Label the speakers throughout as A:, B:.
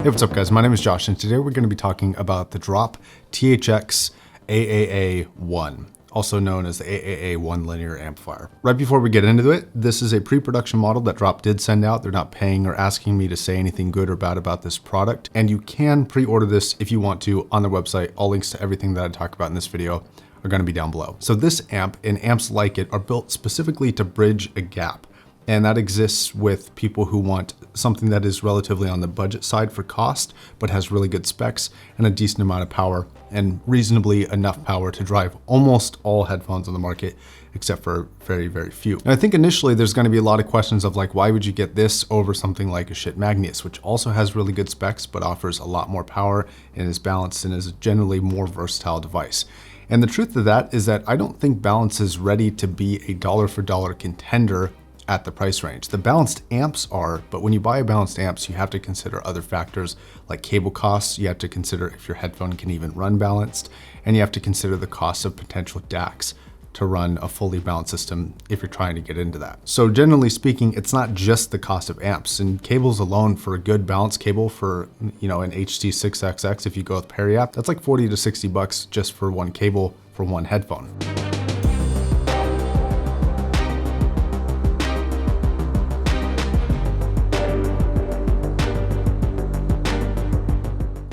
A: Hey, what's up guys? My name is Josh and today we're going to be talking about the Drop THX AAA1, also known as the AAA1 linear amplifier. Right before we get into it, this is a pre-production model that Drop did send out. They're not paying or asking me to say anything good or bad about this product, and you can pre-order this if you want to on their website. All links to everything that I talk about in this video are going to be down below. So this amp and amps like it are built specifically to bridge a gap. And that exists with people who want something that is relatively on the budget side for cost, but has really good specs and a decent amount of power and reasonably enough power to drive almost all headphones on the market, except for very, very few. And I think initially there's going to be a lot of questions of like, why would you get this over something like a shit Magnus, which also has really good specs, but offers a lot more power and is balanced and is a generally more versatile device. And the truth of that is that I don't think Balance is ready to be a dollar for dollar contender at the price range. The balanced amps are, but when you buy a balanced amps, you have to consider other factors like cable costs. You have to consider if your headphone can even run balanced, and you have to consider the cost of potential DACS to run a fully balanced system if you're trying to get into that. So generally speaking, it's not just the cost of amps and cables alone. For a good balanced cable for, an HT6XX, if you go with Periapp, that's like 40 to 60 bucks just for one cable for one headphone.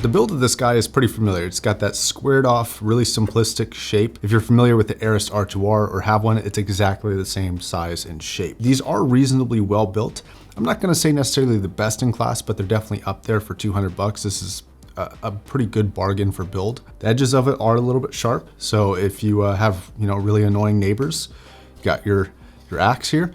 A: The build of this guy is pretty familiar. It's got that squared off, really simplistic shape. If you're familiar with the Aris R2R or have one, it's exactly the same size and shape. These are reasonably well built. I'm not gonna say necessarily the best in class, but they're definitely up there for 200 bucks. This is a pretty good bargain for build. The edges of it are a little bit sharp. So if you have, really annoying neighbors, you got your axe here.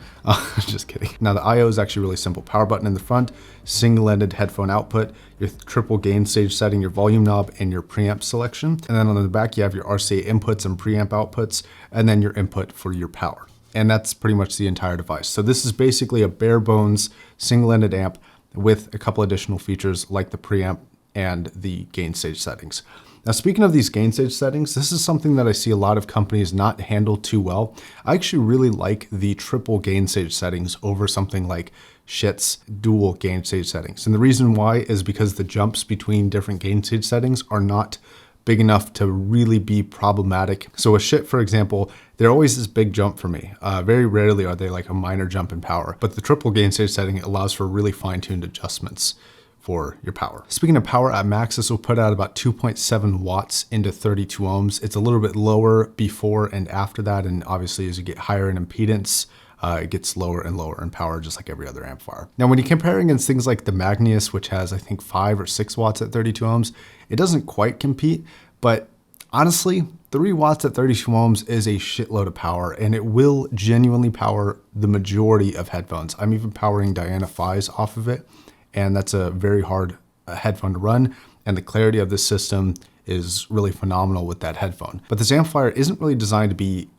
A: Just kidding. Now the IO is actually really simple. Power button in the front, single-ended headphone output, your triple gain stage setting, your volume knob, and your preamp selection. And then on the back, you have your RCA inputs and preamp outputs, and then your input for your power. And that's pretty much the entire device. So this is basically a bare bones single-ended amp with a couple additional features like the preamp and the gain stage settings. Now, speaking of these gain stage settings, this is something that I see a lot of companies not handle too well. I actually really like the triple gain stage settings over something like Schiit's dual gain stage settings. And the reason why is because the jumps between different gain stage settings are not big enough to really be problematic. So with Schiit, for example, they're always this big jump for me. Very rarely are they like a minor jump in power, but the triple gain stage setting allows for really fine-tuned adjustments for your power. Speaking of power at max, this will put out about 2.7 watts into 32 ohms. It's a little bit lower before and after that. And obviously as you get higher in impedance, it gets lower and lower in power, just like every other amplifier. Now, when you compare against things like the Magnus, which has, I think 5 or 6 watts at 32 ohms, it doesn't quite compete, but honestly, 3 watts at 32 ohms is a shitload of power, and it will genuinely power the majority of headphones. I'm even powering Diana 5s off of it. And that's a very hard headphone to run. And the clarity of this system is really phenomenal with that headphone. But this amplifier isn't really designed to be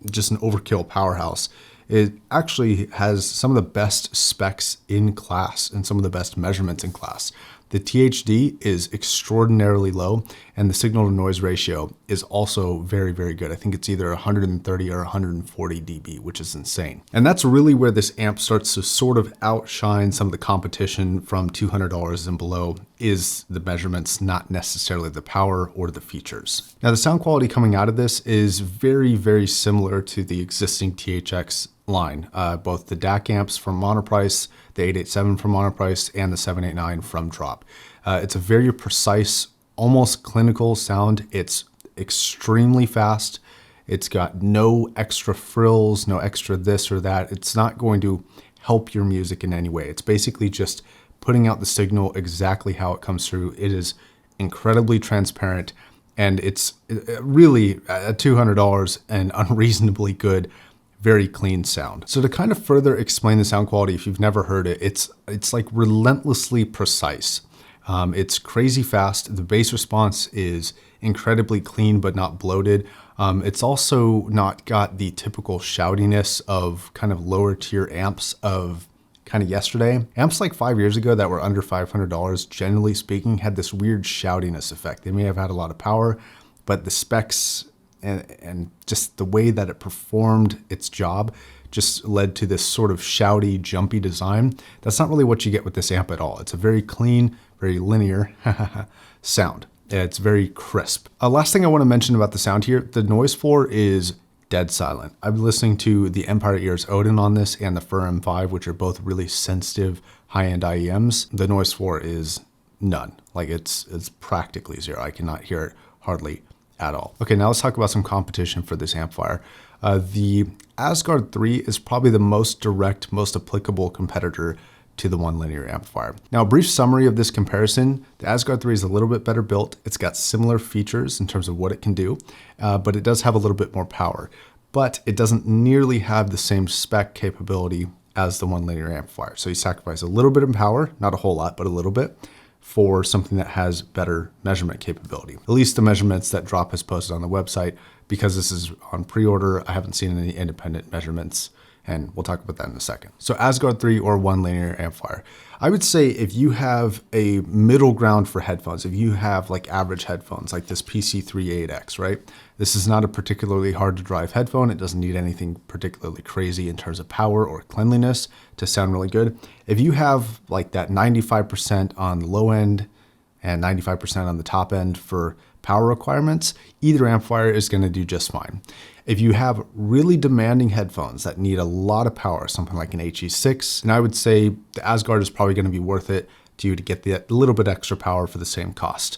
A: just an overkill powerhouse. It actually has some of the best specs in class and some of the best measurements in class. The THD is extraordinarily low, and the signal to noise ratio is also very, very good. I think it's either 130 or 140 dB, which is insane. And that's really where this amp starts to sort of outshine some of the competition from $200 and below, is the measurements, not necessarily the power or the features. Now, the sound quality coming out of this is very, very similar to the existing THX line, both the DAC amps from Monoprice, the 887 from Monoprice, and the 789 from Drop. It's a very precise, almost clinical sound. It's extremely fast. It's got no extra frills, no extra this or that. It's not going to help your music in any way. It's basically just putting out the signal exactly how it comes through. It is incredibly transparent, and it's really at $200 and unreasonably good, very clean sound. So to kind of further explain the sound quality, if you've never heard it, it's like relentlessly precise. It's crazy fast. The bass response is incredibly clean, but not bloated. It's also not got the typical shoutiness of kind of lower tier amps of kind of yesterday. Amps like 5 years ago that were under $500, generally speaking, had this weird shoutiness effect. They may have had a lot of power, but the specs and just the way that it performed its job just led to this sort of shouty, jumpy design. That's not really what you get with this amp at all. It's a very clean, very linear sound. It's very crisp. Last thing I want to mention about the sound here, the noise floor is dead silent. I've been listening to the Empire Ears Odin on this and the Fur M5, which are both really sensitive high-end IEMs. The noise floor is none. Like it's practically zero. I cannot hear it hardly at all. Okay, now let's talk about some competition for this amplifier. The Asgard 3 is probably the most direct, most applicable competitor to the one linear amplifier. Now, a brief summary of this comparison, the Asgard 3 is a little bit better built. It's got similar features in terms of what it can do, but it does have a little bit more power, but it doesn't nearly have the same spec capability as the one linear amplifier. So you sacrifice a little bit in power, not a whole lot, but a little bit, for something that has better measurement capability. At least the measurements that Drop has posted on the website. Because this is on pre-order, I haven't seen any independent measurements, and we'll talk about that in a second. So Asgard 3 or one linear amplifier. I would say if you have a middle ground for headphones, if you have like average headphones, like this PC38X, right? This is not a particularly hard to drive headphone. It doesn't need anything particularly crazy in terms of power or cleanliness to sound really good. If you have like that 95% on the low end and 95% on the top end for power requirements, either amplifier is going to do just fine. If you have really demanding headphones that need a lot of power, something like an HE6, and I would say the Asgard is probably going to be worth it to you to get the little bit extra power for the same cost.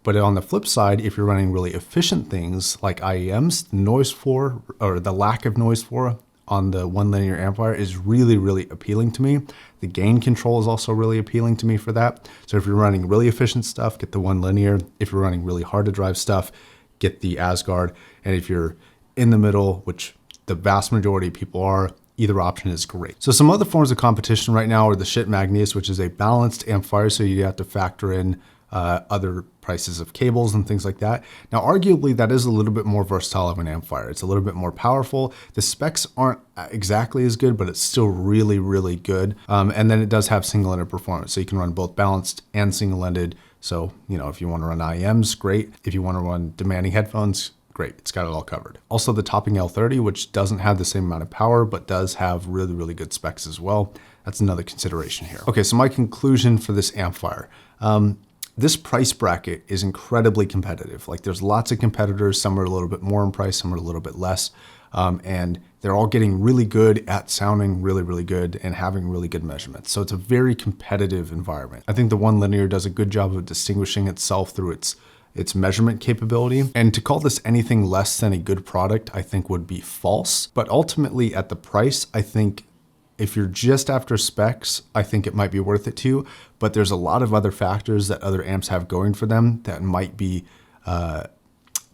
A: But on the flip side, if you're running really efficient things like IEMs, the noise floor or the lack of noise floor on the one linear amplifier is really, really appealing to me. The gain control is also really appealing to me for that. So if you're running really efficient stuff, get the one linear. If you're running really hard to drive stuff, get the Asgard. And if you're in the middle, which the vast majority of people are, either option is great. So some other forms of competition right now are the Schiit Magnus, which is a balanced amplifier. So you have to factor in other prices of cables and things like that. Now, arguably, that is a little bit more versatile of an amplifier. It's a little bit more powerful. The specs aren't exactly as good, but it's still really, really good. And then it does have single-ended performance. So you can run both balanced and single-ended. So, you know, if you want to run IEMs, great. If you want to run demanding headphones, great. It's got it all covered. Also, the Topping L30, which doesn't have the same amount of power, but does have really, really good specs as well. That's another consideration here. Okay, so my conclusion for this amplifier. This price bracket is incredibly competitive. Like there's lots of competitors, some are a little bit more in price, some are a little bit less. And they're all getting really good at sounding really, really good and having really good measurements. So it's a very competitive environment. I think the one linear does a good job of distinguishing itself through its measurement capability. And to call this anything less than a good product, I think would be false. But ultimately at the price, I think if you're just after specs, I think it might be worth it too, but there's a lot of other factors that other amps have going for them that might be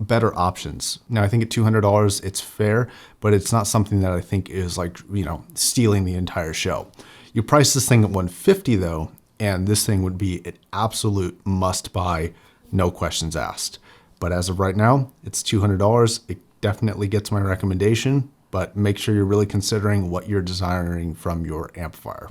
A: better options. Now, I think at $200, it's fair, but it's not something that I think is like, you know, stealing the entire show. You price this thing at $150 though, and this thing would be an absolute must buy, no questions asked. But as of right now, it's $200. It definitely gets my recommendation, but make sure you're really considering what you're desiring from your amplifier.